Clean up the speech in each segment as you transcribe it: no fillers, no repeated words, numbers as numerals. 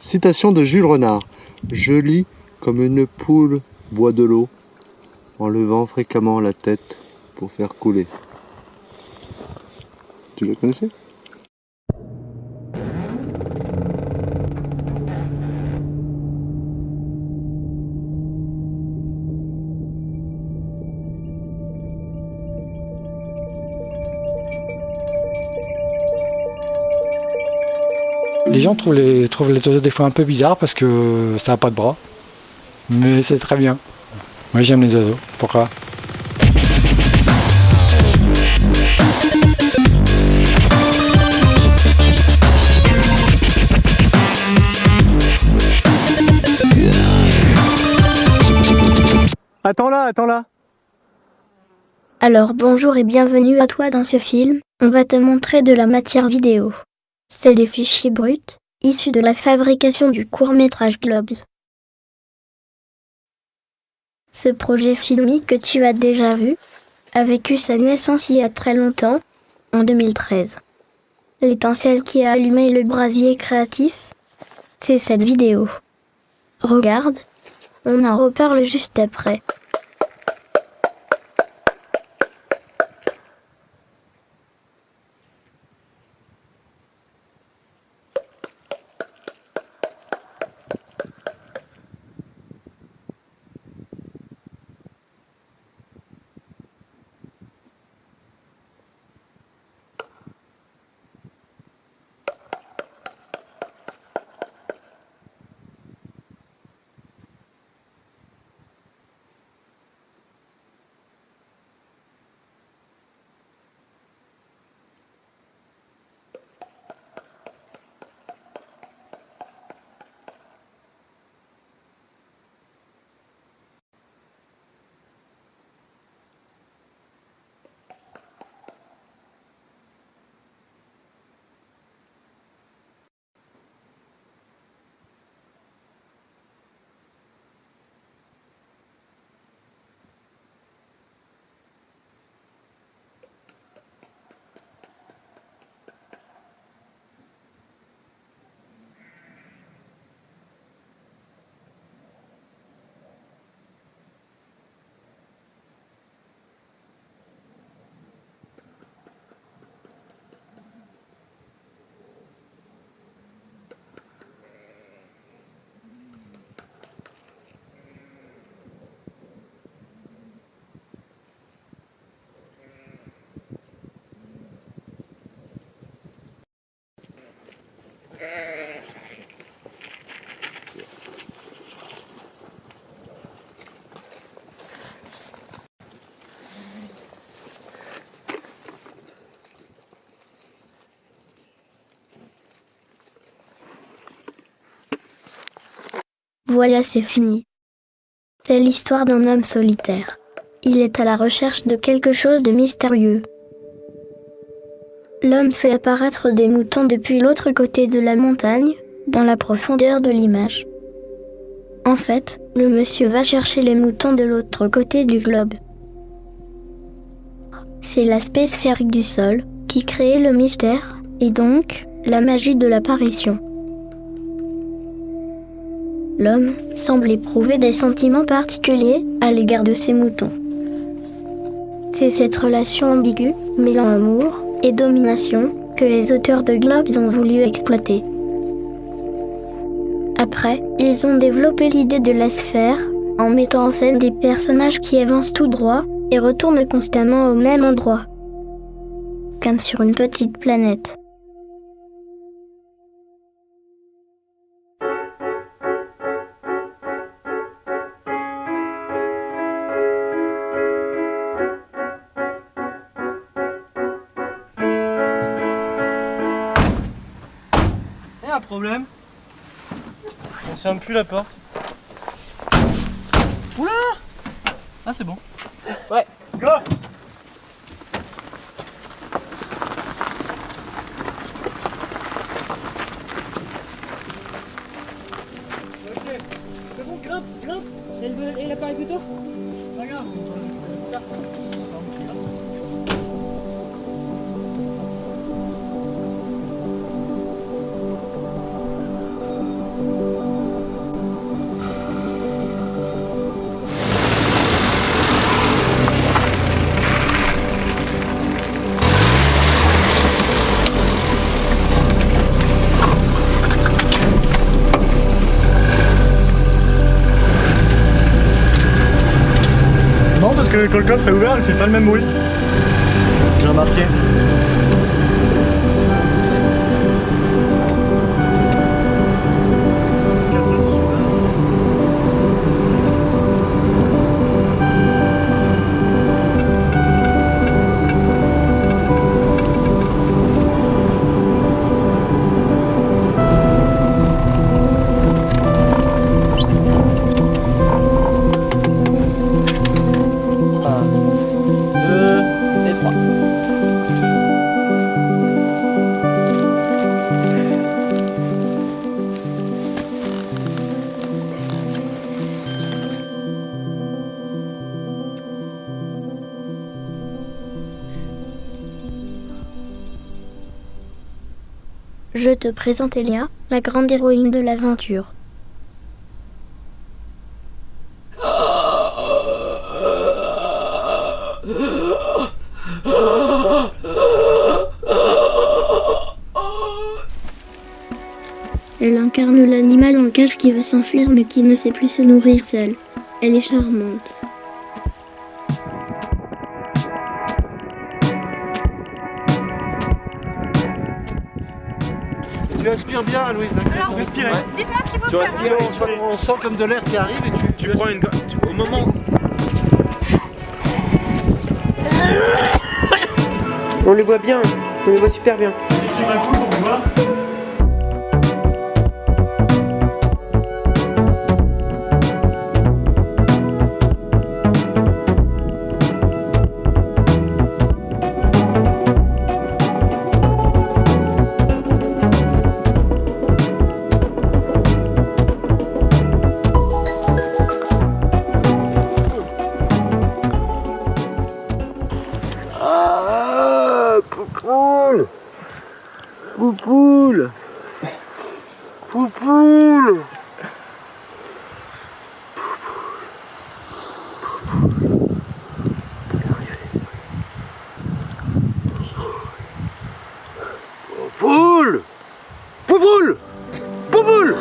Citation de Jules Renard. Je lis comme une poule boit de l'eau en levant fréquemment la tête pour faire couler. Tu le connaissais? Les gens trouvent les oiseaux des fois un peu bizarres parce que ça n'a pas de bras. Mais c'est très bien. Moi j'aime les oiseaux. Pourquoi? Attends-la, attends-la. Alors bonjour et bienvenue à toi dans ce film. On va te montrer de la matière vidéo. C'est des fichiers bruts, issus de la fabrication du court-métrage Globes. Ce projet filmique que tu as déjà vu a vécu sa naissance il y a très longtemps, en 2013. L'étincelle qui a allumé le brasier créatif, c'est cette vidéo. Regarde, on en reparle juste après. Voilà, c'est fini. C'est l'histoire d'un homme solitaire. Il est à la recherche de quelque chose de mystérieux. L'homme fait apparaître des moutons depuis l'autre côté de la montagne, dans la profondeur de l'image. En fait, le monsieur va chercher les moutons de l'autre côté du globe. C'est l'aspect sphérique du sol qui crée le mystère, et donc la magie de l'apparition. L'homme semble éprouver des sentiments particuliers à l'égard de ses moutons. C'est cette relation ambiguë, mêlant amour et domination, que les auteurs de Globes ont voulu exploiter. Après, ils ont développé l'idée de la sphère, en mettant en scène des personnages qui avancent tout droit et retournent constamment au même endroit, comme sur une petite planète. Un problème. On ferme plus la porte. Oula! Ah, c'est bon. Ouais. Go! Ok. C'est bon, grimpe, grimpe. Et l'appareil plutôt? Pas grave. que quand le coffre est ouvert, il fait pas le même bruit. J'ai remarqué. Je te présente Elia, la grande héroïne de l'aventure. Elle incarne l'animal en cage qui veut s'enfuir mais qui ne sait plus se nourrir seule. Elle est charmante. Tu inspires bien, Louise. Alors, Respirez. dites-moi ce qu'il faut Tu faire. inspires, on sent comme de l'air qui arrive et Tu prends une au moment. On les voit bien, on les voit super bien. D'un coup, on voit. Poupoule! Poupoule! Poupoule! Poupoule! Poupoule! Poupoule!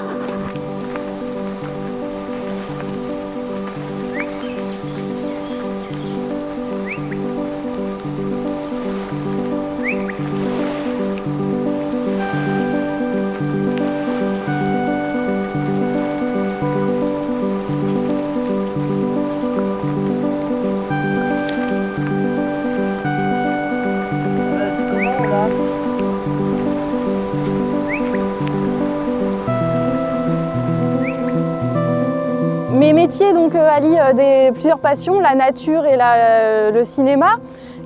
Mes métiers donc allient plusieurs passions, la nature et le cinéma.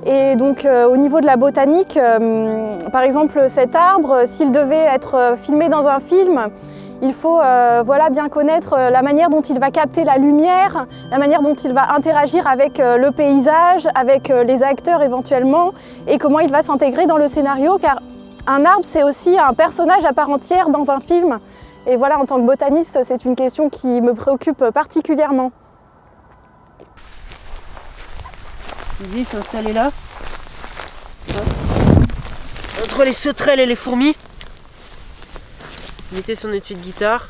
Et donc au niveau de la botanique, par exemple cet arbre, s'il devait être filmé dans un film, il faut bien connaître la manière dont il va capter la lumière, la manière dont il va interagir avec le paysage, avec les acteurs éventuellement, et comment il va s'intégrer dans le scénario, car un arbre c'est aussi un personnage à part entière dans un film. Et voilà, en tant que botaniste, c'est une question qui me préoccupe particulièrement. Lydie s'est installée là. Entre les sauterelles et les fourmis. Il mettait son étui de guitare.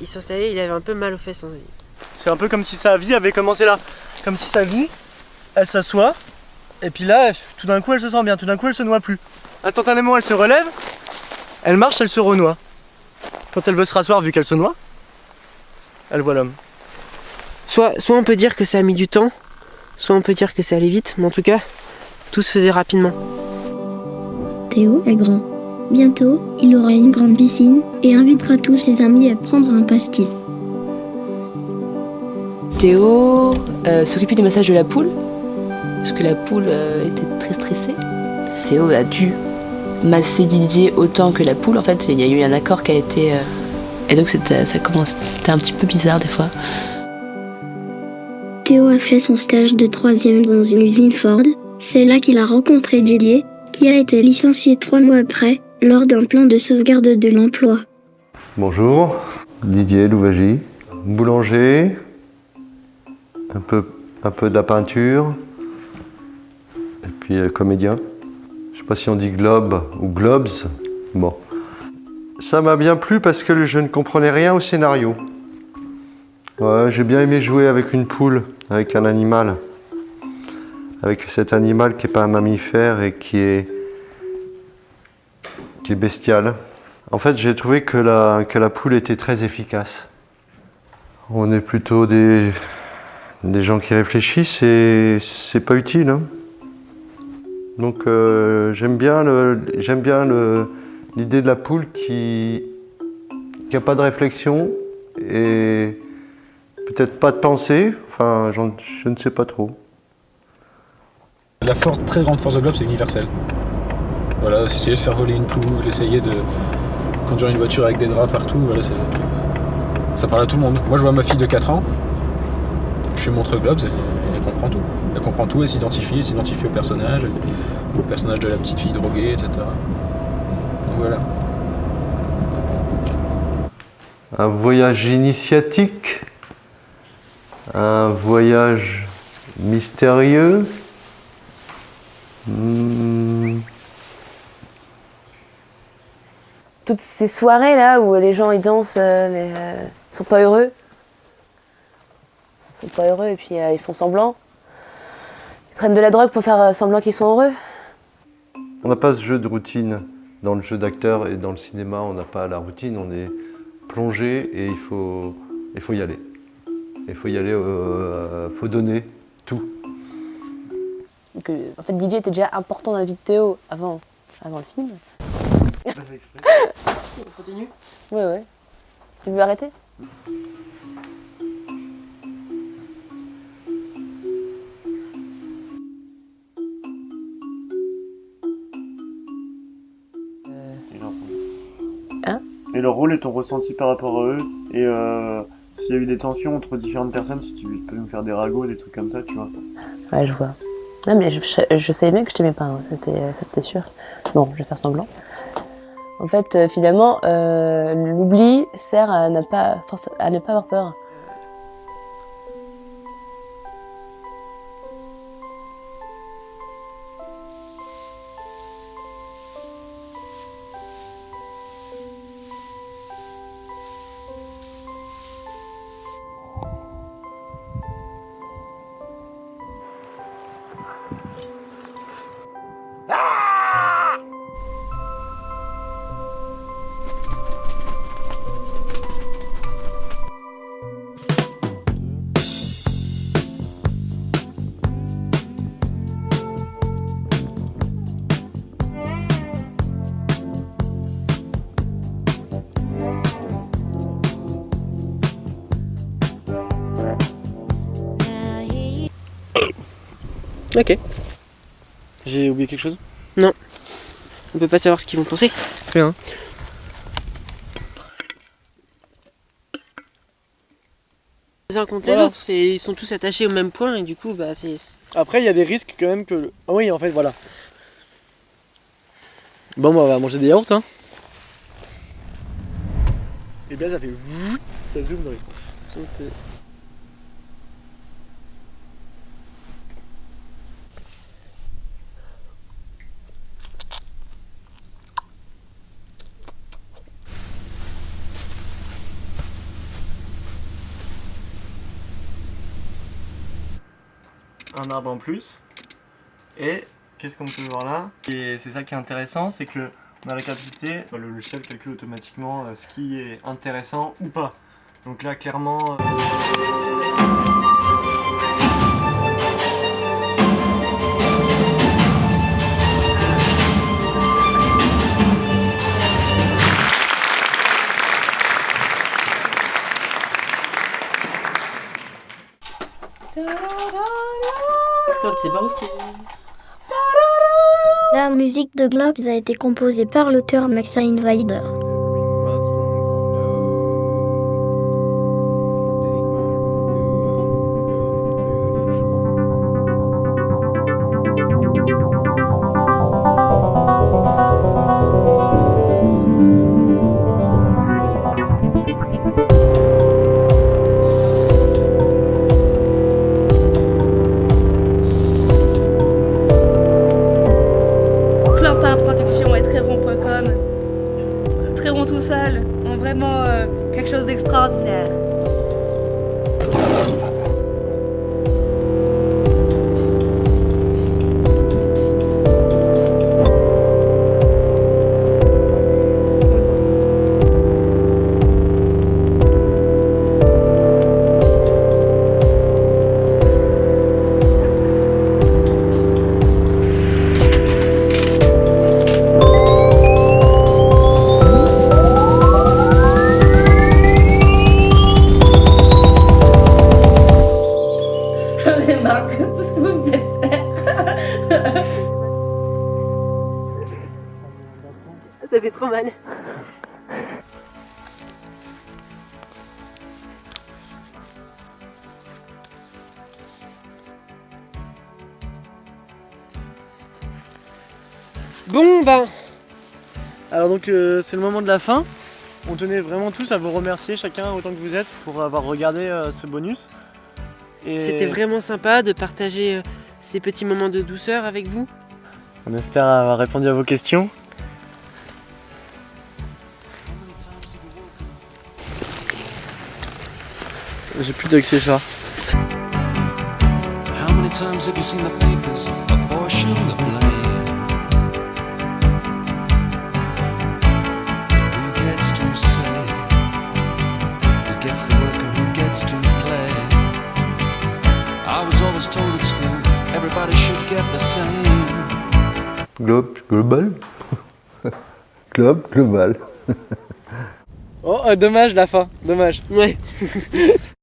Il s'installait, il avait un peu mal aux fesses. C'est un peu comme si sa vie avait commencé là. Comme si sa vie, elle s'assoit, et puis là, tout d'un coup, elle se sent bien, tout d'un coup, elle se noie plus. Instantanément, elle se relève, elle marche, elle se renoie. Quand elle veut se rasseoir, vu qu'elle se noie, elle voit l'homme. Soit on peut dire que ça a mis du temps, soit on peut dire que ça allait vite, mais en tout cas, tout se faisait rapidement. Théo est grand. Bientôt, il aura une grande piscine et invitera tous ses amis à prendre un pastis. Théo s'occupait du massage de la poule, parce que la poule était très stressée. Théo a dû masser Didier autant que la poule. En fait, il y a eu un accord qui a été... Et donc c'était un petit peu bizarre des fois. Théo a fait son stage de 3e dans une usine Ford. C'est là qu'il a rencontré Didier, qui a été licencié 3 mois après, lors d'un plan de sauvegarde de l'emploi. Bonjour, Didier Louvagie, boulanger, un peu de la peinture, et puis comédien. Je sais pas si on dit globe ou globes. Bon. Ça m'a bien plu parce que je ne comprenais rien au scénario. Ouais, j'ai bien aimé jouer avec une poule, avec un animal. Avec cet animal qui n'est pas un mammifère et qui est bestial. En fait, j'ai trouvé que la poule était très efficace. On est plutôt des gens qui réfléchissent et c'est pas utile. Hein. Donc j'aime bien l'idée de la poule qui n'a pas de réflexion et peut-être pas de pensée. Enfin, je ne sais pas trop. La très grande force de Globe, c'est universel. Voilà, essayer de faire voler une poule, essayer de conduire une voiture avec des draps partout, voilà, ça parle à tout le monde. Moi, je vois ma fille de 4 ans, je lui montre Globes, elle comprend tout. Elle comprend tout, elle s'identifie au personnage de la petite fille droguée, etc. Donc voilà. Un voyage initiatique, un voyage mystérieux. Toutes ces soirées là où les gens ils dansent mais ils sont pas heureux. Ils sont pas heureux et puis ils font semblant. Ils prennent de la drogue pour faire semblant qu'ils sont heureux. On n'a pas ce jeu de routine. Dans le jeu d'acteur et dans le cinéma, on n'a pas la routine, on est plongé et il faut y aller. Il faut y aller, faut donner tout. Donc, en fait, Didier était déjà important dans la vie de Théo avant le film. On continue? Ouais. Tu veux arrêter? Et leur rôle et ton ressenti par rapport à eux. Et s'il y a eu des tensions entre différentes personnes, si tu peux nous faire des ragots, des trucs comme ça, tu vois. Ouais, je vois. Non, mais je savais bien que je t'aimais pas, hein. C'était sûr. Bon, je vais faire semblant. En fait, finalement, l'oubli sert à ne pas avoir peur. Ok. J'ai oublié quelque chose? On peut pas savoir ce qu'ils vont penser. Très bien. Les uns contre les Voilà. autres, ils sont tous attachés au même point et du coup, bah c'est. Après, il y a des risques quand même que... Ah oui, en fait, voilà. Bon, bah, on va manger des yaourts, hein. Et bien, ça fait... Ça zoome dans les... Un arbre en plus. Et qu'est-ce qu'on peut voir là? Et c'est ça qui est intéressant, c'est que on a la capacité, le logiciel calcule automatiquement ce qui est intéressant ou pas. Donc là clairement... Attends, c'est pas ouf. La musique de Globes a été composée par l'auteur Max Einweider. Production et Tréron.com. Tréron tout seul ont vraiment quelque chose d'extraordinaire. Bon ben, Alors donc c'est le moment de la fin. On tenait vraiment tous à vous remercier chacun autant que vous êtes pour avoir regardé ce bonus. Et c'était vraiment sympa de partager ces petits moments de douceur avec vous. on espère avoir répondu à vos questions. J'ai plus d'accessoires. How many times have you seen the papers apportion the blame? Who gets to say? Who gets the work and who gets to play? I was always told at school everybody should get the same. Global. Global. Oh dommage la fin, dommage. Ouais.